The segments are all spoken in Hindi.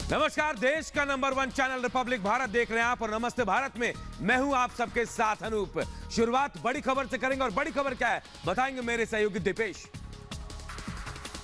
नमस्कार, देश का नंबर 1 चैनल रिपब्लिक भारत देख रहे हैं आप और नमस्ते भारत में मैं हूं आप सबके साथ अनूप। शुरुआत बड़ी खबर से करेंगे और बड़ी खबर क्या है बताएंगे मेरे सहयोगी दीपेश।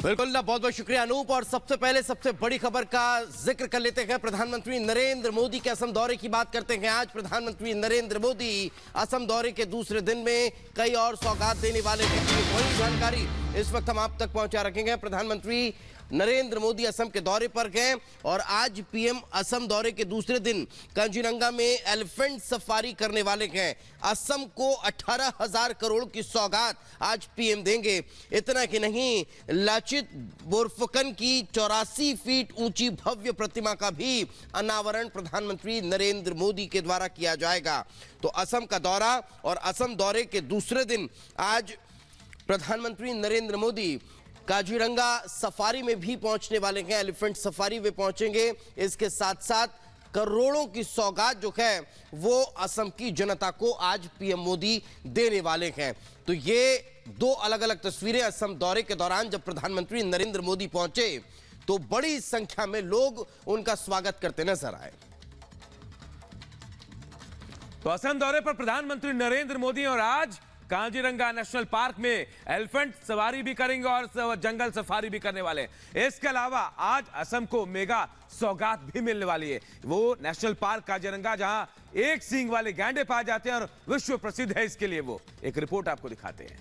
बिल्कुल ना, बहुत बहुत शुक्रिया अनूप। और सबसे पहले सबसे बड़ी खबर का जिक्र कर लेते हैं। प्रधानमंत्री नरेंद्र मोदी के असम दौरे की बात करते हैं। आज प्रधानमंत्री नरेंद्र मोदी असम दौरे के दूसरे दिन में कई और सौगात देने वाले हैं। वही जानकारी इस वक्त हम आप तक पहुंचा रखेंगे। प्रधानमंत्री नरेंद्र मोदी असम के दौरे पर गए और आज पीएम असम दौरे के दूसरे दिन काजीरंगा में एलिफेंट सफारी करने वाले हैं। असम को 18,000 करोड़ की सौगात आज पीएम देंगे। इतना कि नहीं, लाचित बोरफुकन की 84 फीट ऊंची भव्य प्रतिमा का भी अनावरण प्रधानमंत्री नरेंद्र मोदी के द्वारा किया जाएगा। तो असम का दौरा और असम दौरे के दूसरे दिन आज प्रधानमंत्री नरेंद्र मोदी काजीरंगा सफारी में भी पहुंचने वाले हैं। एलिफेंट सफारी में पहुंचेंगे। इसके साथ साथ करोड़ों की सौगात जो है वो असम की जनता को आज पीएम मोदी देने वाले हैं। तो ये दो अलग अलग तस्वीरें असम दौरे के दौरान जब प्रधानमंत्री नरेंद्र मोदी पहुंचे तो बड़ी संख्या में लोग उनका स्वागत करते नजर आए। तो असम दौरे पर प्रधानमंत्री नरेंद्र मोदी और आज काजीरंगा नेशनल पार्क में एलिफेंट सवारी भी करेंगे और जंगल सफारी भी करने वाले हैं। इसके अलावा आज असम को मेगा सौगात भी मिलने वाली है। वो नेशनल पार्क काजीरंगा जहां एक सींग वाले गैंडे पाए जाते हैं और विश्व प्रसिद्ध है इसके लिए। वो एक रिपोर्ट आपको दिखाते हैं।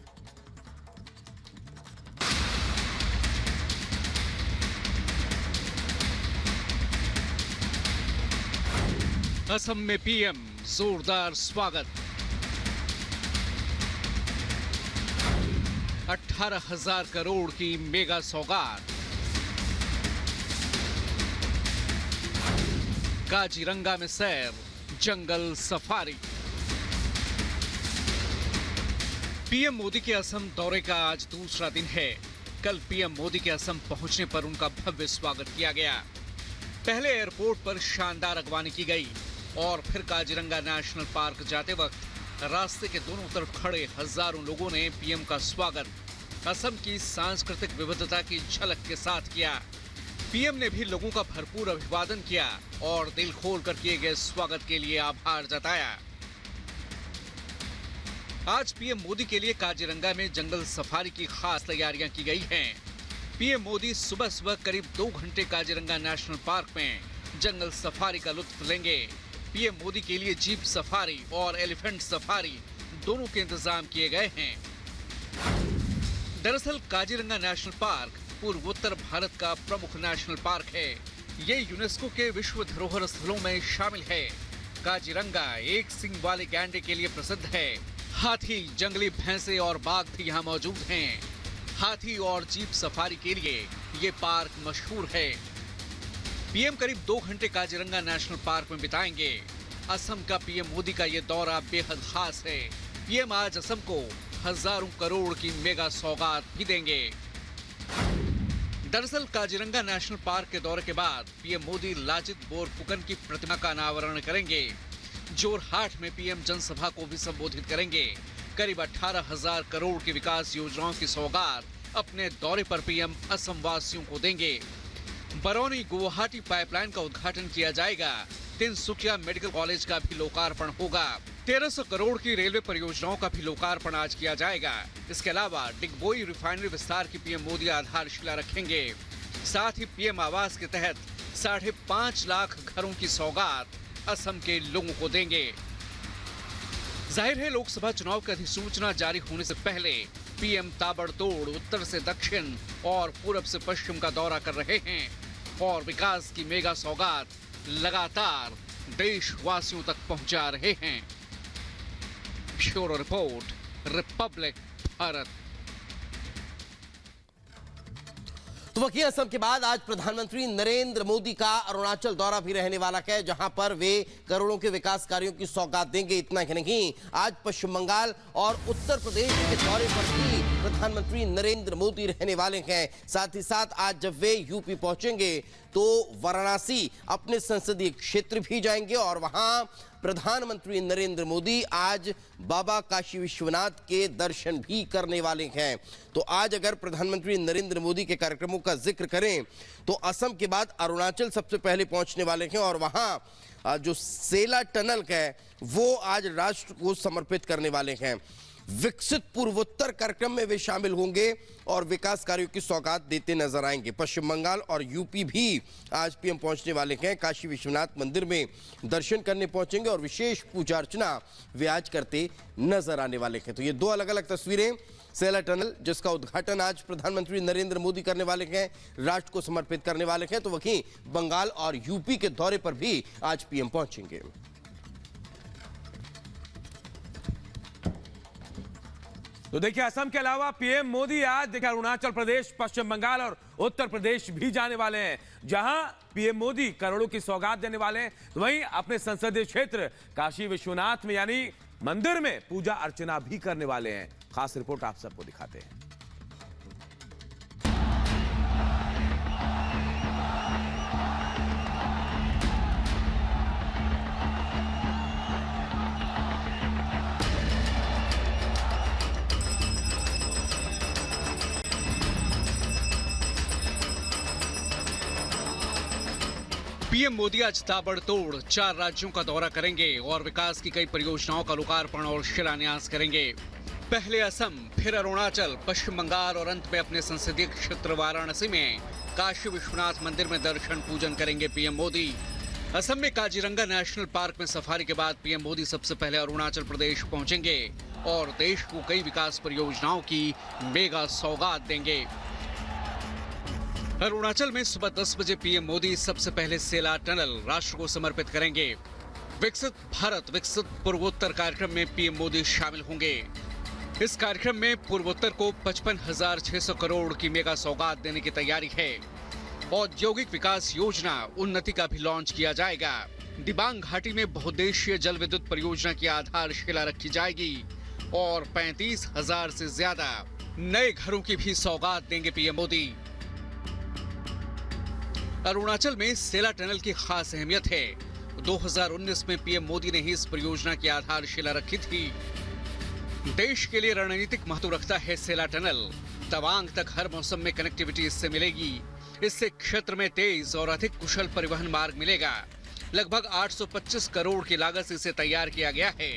असम में पीएम जोरदार स्वागत। 18,000 करोड़ की मेगा सौगात। काजीरंगा में सैर, जंगल सफारी। पीएम मोदी के असम दौरे का आज दूसरा दिन है। कल पीएम मोदी के असम पहुंचने पर उनका भव्य स्वागत किया गया। पहले एयरपोर्ट पर शानदार अगवानी की गई और फिर काजीरंगा नेशनल पार्क जाते वक्त रास्ते के दोनों तरफ खड़े हजारों लोगों ने पीएम का स्वागत असम की सांस्कृतिक विविधता की झलक के साथ किया। पीएम ने भी लोगों का भरपूर अभिवादन किया और दिल खोलकर किए गए स्वागत के लिए आभार जताया। आज पीएम मोदी के लिए काजीरंगा में जंगल सफारी की खास तैयारियां की गई हैं। पीएम मोदी सुबह सुबह करीब 2 घंटे काजीरंगा नेशनल पार्क में जंगल सफारी का लुत्फ लेंगे। पीएम मोदी के लिए जीप सफारी और एलिफेंट सफारी दोनों के इंतजाम किए गए हैं। दरअसल काजीरंगा नेशनल पार्क पूर्वोत्तर भारत का प्रमुख नेशनल पार्क है। ये यूनेस्को के विश्व धरोहर स्थलों में शामिल है। काजीरंगा एक सींग वाले गैंडे के लिए प्रसिद्ध है। हाथी, जंगली भैंसे और बाघ भी यहाँ मौजूद हैं। हाथी और जीप सफारी के लिए ये पार्क मशहूर है। पीएम करीब 2 घंटे काजीरंगा नेशनल पार्क में बिताएंगे। असम का पीएम मोदी का ये दौरा बेहद खास है। पीएम आज असम को हजारों करोड़ की मेगा सौगात भी देंगे। दरअसल काजीरंगा नेशनल पार्क के दौरे के बाद पीएम मोदी लाचित बोरफुकन की प्रतिमा का अनावरण करेंगे। जोरहाट में पीएम जनसभा को भी संबोधित करेंगे। करीब 18,000 करोड़ की विकास योजनाओं की सौगात अपने दौरे पर पीएम असम वासियों को देंगे। बरौनी गुवाहाटी पाइपलाइन का उद्घाटन किया जाएगा। तिनसुकिया मेडिकल कॉलेज का भी लोकार्पण होगा। 1300 करोड़ की रेलवे परियोजनाओं का भी लोकार्पण आज किया जाएगा। इसके अलावा डिगबोई रिफाइनरी विस्तार की पीएम मोदी आधारशिला रखेंगे। साथ ही पीएम आवास के तहत 5.5 लाख घरों की सौगात असम के लोगों को देंगे। जाहिर है, लोकसभा चुनाव की अधिसूचना जारी होने से पहले पीएम ताबड़तोड़ उत्तर से दक्षिण और पूरब से पश्चिम का दौरा कर रहे हैं और विकास की मेगा सौगात लगातार देशवासियों तक पहुंचा रहे हैं। Bureau report, Republic Bharat. तो वकील असम के बाद आज प्रधानमंत्री नरेंद्र मोदी का अरुणाचल दौरा भी रहने वाला है, जहां पर वे करोड़ों के विकास कार्यों की सौगात देंगे। इतना ही नहीं, आज पश्चिम बंगाल और उत्तर प्रदेश के दौरे पर भी प्रधानमंत्री नरेंद्र मोदी रहने वाले हैं। साथ ही साथ आज जब वे यूपी पहुंचेंगे तो वाराणसी अपने संसदीय क्षेत्र भी जाएंगे और वहां प्रधानमंत्री नरेंद्र मोदी आज बाबा काशी विश्वनाथ के दर्शन भी करने वाले हैं। तो आज अगर प्रधानमंत्री नरेंद्र मोदी के कार्यक्रमों का जिक्र करें तो असम के बाद अरुणाचल सबसे पहले पहुंचने वाले हैं और वहां जो सेला टनल है वो आज राष्ट्र को समर्पित करने वाले हैं। विकसित पूर्वोत्तर कार्यक्रम में वे शामिल होंगे और विकास कार्यों की सौगात देते नजर आएंगे। पश्चिम बंगाल और यूपी भी आज पीएम पहुंचने वाले हैं। काशी विश्वनाथ मंदिर में दर्शन करने पहुंचेंगे और विशेष पूजा अर्चना वे आज करते नजर आने वाले हैं। तो ये दो अलग अलग तस्वीरें, सेला टनल जिसका उद्घाटन आज प्रधानमंत्री नरेंद्र मोदी करने वाले हैं, राष्ट्र को समर्पित करने वाले हैं, तो वहीं बंगाल और यूपी के दौरे पर भी आज पीएम पहुंचेंगे। तो देखिए, असम के अलावा पीएम मोदी आज देखिए अरुणाचल प्रदेश, पश्चिम बंगाल और उत्तर प्रदेश भी जाने वाले हैं, जहां पीएम मोदी करोड़ों की सौगात देने वाले हैं। तो वहीं अपने संसदीय क्षेत्र काशी विश्वनाथ में यानी मंदिर में पूजा अर्चना भी करने वाले हैं। खास रिपोर्ट आप सबको दिखाते हैं। पीएम मोदी आज ताबड़तोड़ 4 राज्यों का दौरा करेंगे और विकास की कई परियोजनाओं का लोकार्पण और शिलान्यास करेंगे। पहले असम, फिर अरुणाचल, पश्चिम बंगाल और अंत में अपने संसदीय क्षेत्र वाराणसी में काशी विश्वनाथ मंदिर में दर्शन पूजन करेंगे पीएम मोदी। असम में काजीरंगा नेशनल पार्क में सफारी के बाद पीएम मोदी सबसे पहले अरुणाचल प्रदेश पहुंचेंगे और देश को कई विकास परियोजनाओं की मेगा सौगात देंगे। अरुणाचल में सुबह 10 बजे पीएम मोदी सबसे पहले सेला टनल राष्ट्र को समर्पित करेंगे। विकसित भारत विकसित पूर्वोत्तर कार्यक्रम में पीएम मोदी शामिल होंगे। इस कार्यक्रम में पूर्वोत्तर को 55,600 करोड़ की मेगा सौगात देने की तैयारी है। औद्योगिक विकास योजना उन्नति का भी लॉन्च किया जाएगा। दिबांग घाटी में बहुउद्देशीय जल विद्युत परियोजना की आधारशिला रखी जाएगी और 35,000 से ज्यादा नए घरों की भी सौगात देंगे पीएम मोदी। अरुणाचल में सेला टनल की खास अहमियत है। 2019 में पीएम मोदी ने ही इस परियोजना की आधारशिला रखी थी। देश के लिए रणनीतिक महत्व रखता है सेला टनल। तवांग तक हर मौसम में कनेक्टिविटी इससे मिलेगी। इससे क्षेत्र में तेज और अधिक कुशल परिवहन मार्ग मिलेगा। लगभग 825 करोड़ की लागत से इसे तैयार किया गया है।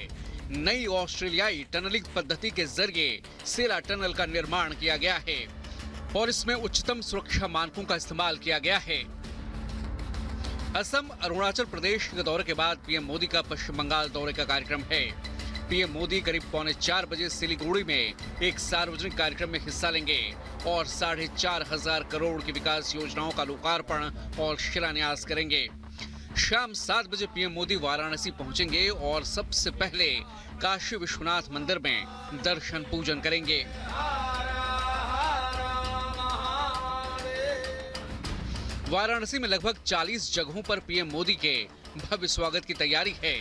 नई ऑस्ट्रेलियाई टनलिंग पद्धति के जरिए सेला टनल का निर्माण किया गया है और इसमें उच्चतम सुरक्षा मानकों का इस्तेमाल किया गया है। असम, अरुणाचल प्रदेश के दौरे के बाद पीएम मोदी का पश्चिम बंगाल दौरे का कार्यक्रम है। पीएम मोदी करीब 3:45 बजे सिलीगुड़ी में एक सार्वजनिक कार्यक्रम में हिस्सा लेंगे और 4,500 करोड़ की विकास योजनाओं का लोकार्पण और शिलान्यास करेंगे। शाम 7 बजे पीएम मोदी वाराणसी पहुंचेंगे और सबसे पहले काशी विश्वनाथ मंदिर में दर्शन पूजन करेंगे। वाराणसी में लगभग 40 जगहों पर पीएम मोदी के भव्य स्वागत की तैयारी है।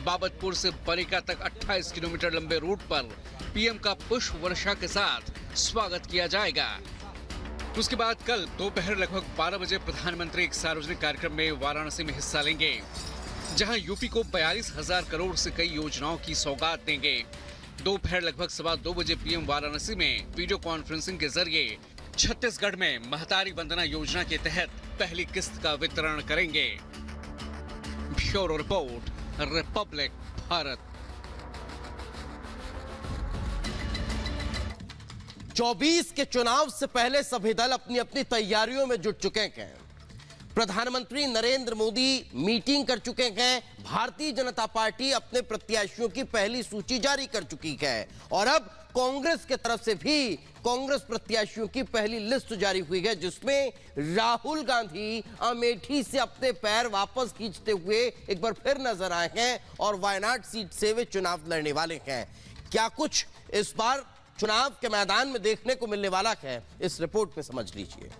बाबतपुर से बरिका तक 28 किलोमीटर लंबे रूट पर पीएम का पुष्प वर्षा के साथ स्वागत किया जाएगा। उसके बाद कल दोपहर लगभग 12 बजे प्रधानमंत्री एक सार्वजनिक कार्यक्रम में वाराणसी में हिस्सा लेंगे, जहां यूपी को 42,000 करोड़ से कई योजनाओं की सौगात देंगे। दोपहर लगभग 2:15 बजे पीएम वाराणसी में वीडियो कॉन्फ्रेंसिंग के जरिए छत्तीसगढ़ में महतारी वंदना योजना के तहत पहली किस्त का वितरण करेंगे। Bureau report, Republic Bharat. 24 के चुनाव से पहले सभी दल अपनी अपनी तैयारियों में जुट चुके हैं। प्रधानमंत्री नरेंद्र मोदी मीटिंग कर चुके हैं। भारतीय जनता पार्टी अपने प्रत्याशियों की पहली सूची जारी कर चुकी है और अब कांग्रेस के तरफ से भी कांग्रेस प्रत्याशियों की पहली लिस्ट जारी हुई है, जिसमें राहुल गांधी अमेठी से अपने पैर वापस खींचते हुए एक बार फिर नजर आए हैं और वायनाड सीट से वे चुनाव लड़ने वाले हैं। क्या कुछ इस बार चुनाव के मैदान में देखने को मिलने वाला है, इस रिपोर्ट में समझ लीजिए।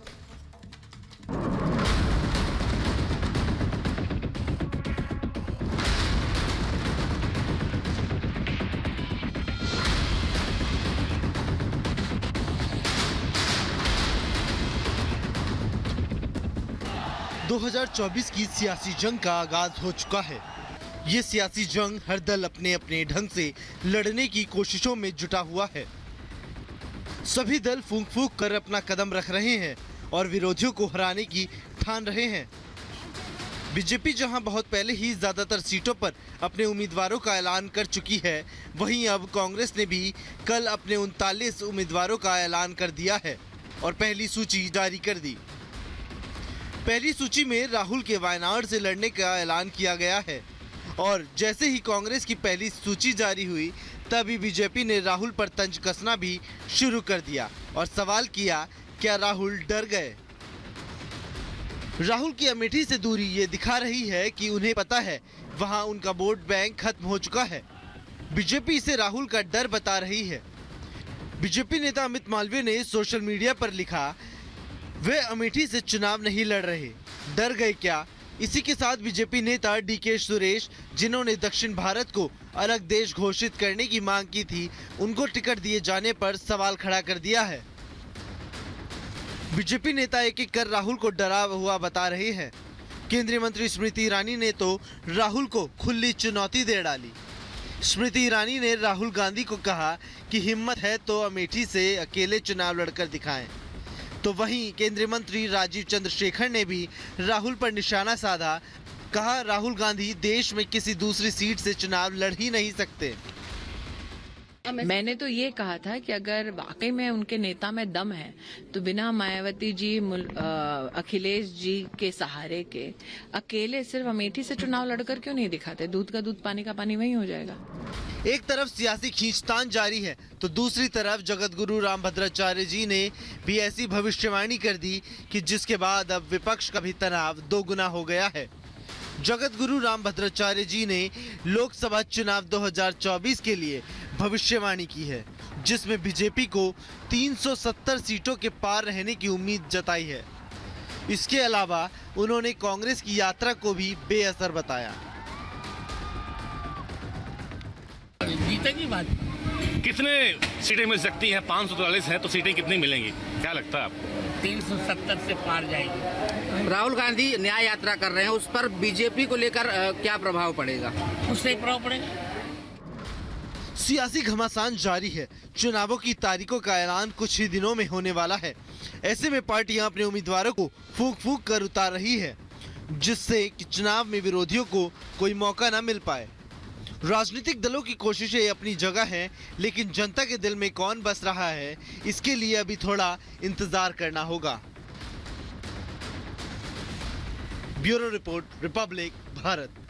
दो 2024 की सियासी जंग का आगाज हो चुका है। ये सियासी जंग हर दल अपने अपने ढंग से लड़ने की कोशिशों में जुटा हुआ है। सभी दल फूंक फूंक कर अपना कदम रख रहे हैं और विरोधियों को हराने की ठान रहे हैं। बीजेपी जहां बहुत पहले ही ज्यादातर सीटों पर अपने उम्मीदवारों का ऐलान कर चुकी है, वहीं अब कांग्रेस ने भी कल अपने 39 उम्मीदवारों का ऐलान कर दिया है और पहली सूची जारी कर दी। पहली सूची में राहुल के वायनाड से लड़ने का ऐलान किया गया है और जैसे ही कांग्रेस की पहली सूची जारी हुई तभी बीजेपी ने राहुल पर तंज कसना भी शुरू कर दिया और सवाल किया, क्या राहुल डर गए? राहुल की अमेठी से दूरी ये दिखा रही है कि उन्हें पता है वहां उनका वोट बैंक खत्म हो चुका है। बीजेपी इसे राहुल का डर बता रही है। बीजेपी नेता अमित मालवीय ने सोशल मीडिया पर लिखा, वे अमेठी से चुनाव नहीं लड़ रहे, डर गए क्या? इसी के साथ बीजेपी नेता डीके सुरेश, जिन्होंने दक्षिण भारत को अलग देश घोषित करने की मांग की थी, उनको टिकट दिए जाने पर सवाल खड़ा कर दिया है। बीजेपी नेता एक एक कर राहुल को डरा हुआ बता रहे हैं। केंद्रीय मंत्री स्मृति ईरानी ने तो राहुल को खुली चुनौती दे डाली। स्मृति ईरानी ने राहुल गांधी को कहा कि हिम्मत है तो अमेठी से अकेले चुनाव लड़कर दिखाएं। तो वहीं केंद्रीय मंत्री राजीव चंद्रशेखर ने भी राहुल पर निशाना साधा, कहा राहुल गांधी देश में किसी दूसरी सीट से चुनाव लड़ ही नहीं सकते। मैंने तो ये कहा था कि अगर वाकई में उनके नेता में दम है तो बिना मायावती जी, अखिलेश जी के सहारे के अकेले सिर्फ अमेठी से चुनाव लड़कर क्यों नहीं दिखाते? दूध का दूध, पानी का पानी वही हो जाएगा। एक तरफ सियासी खींचतान जारी है तो दूसरी तरफ जगत गुरु रामभद्राचार्य जी ने भी ऐसी भविष्यवाणी कर दी कि जिसके बाद अब विपक्ष का भी तनाव दोगुना हो गया है। जगत गुरु रामभद्राचार्य जी ने लोकसभा चुनाव 2024 के लिए भविष्यवाणी की है, जिसमें बीजेपी को 370 सीटों के पार रहने की उम्मीद जताई है। इसके अलावा उन्होंने कांग्रेस की यात्रा को भी बेअसर बताया। जीतेगी बात। कितने सीटें मिल सकती हैं? 543 हैं तो सीटें कितनी मिलेंगी, क्या लगता है आपको? 370 से पार जाएगी। राहुल गांधी न्याय यात्रा कर रहे हैं, उस पर बीजेपी को लेकर क्या प्रभाव पड़ेगा? उससे प्रभाव पड़ेगा। सियासी घमासान जारी है। चुनावों की तारीखों का ऐलान कुछ ही दिनों में होने वाला है। ऐसे में पार्टियां अपने उम्मीदवारों को फूंक फूंक कर उतार रही है, जिससे कि चुनाव में विरोधियों को कोई मौका न मिल पाए। राजनीतिक दलों की कोशिशें अपनी जगह हैं, लेकिन जनता के दिल में कौन बस रहा है, इसके लिए अभी थोड़ा इंतजार करना होगा। Bureau report, Republic Bharat.